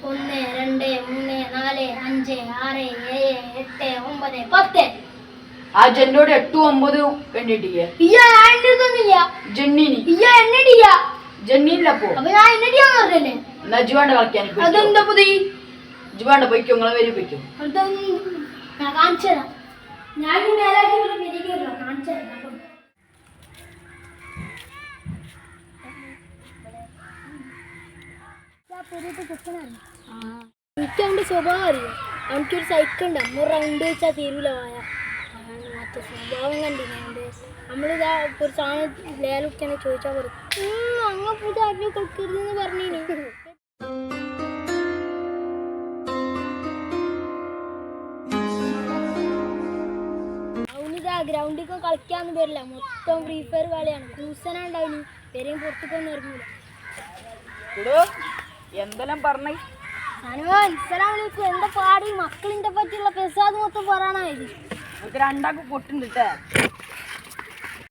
1 2 3 4 5 6 7 8 9 10. ആ ജെന്നോട് 8 9 എണ്ണിട്ടില്ലേ? ജെന്നിനി ജെന്നില്ലപ്പോ നജുവാണ്ട് കളിക്കാൻ ജുവാണ്ട് പോയിക്കോ. നിങ്ങളെ പേര് പോയിക്കോ. എനിക്ക് അവന്റെ സ്വഭാവം അറിയാം. അവനക്കൊരു സൈക്കിൾ ഉണ്ട്. 5 റൗണ്ട് വെച്ചാൽ തീരൂല വായ. മറ്റേ സ്വഭാവം കണ്ടില്ല. നമ്മളിതാ ഒരു സാധനം ലേലൊക്കെയാണ് ചോദിച്ചാൽ പറയും അങ്ങ് പുതിയ ആരും കൊടുക്കരുതെന്ന് പറഞ്ഞിനി. അവനിതാ ഗ്രൗണ്ടിൽ കളിക്കാന്ന് വരില്ല. മൊത്തം ഫ്രീ ഫയർ കളിയാണ്. കൂസനാണ്ടാവിന് വരെയും പുറത്തേക്കൊന്നും ഇറങ്ങില്ല. എന്തെല്ലാം പറഞ്ഞേ? അസ്സലാമലൈക്കും. എന്താ പാടി? മക്കളിന്റെ പറ്റിയുള്ള പെസാദ് മൊത്തം പറയാനായത്. രണ്ടാൾക്ക് പൊട്ടുണ്ട്.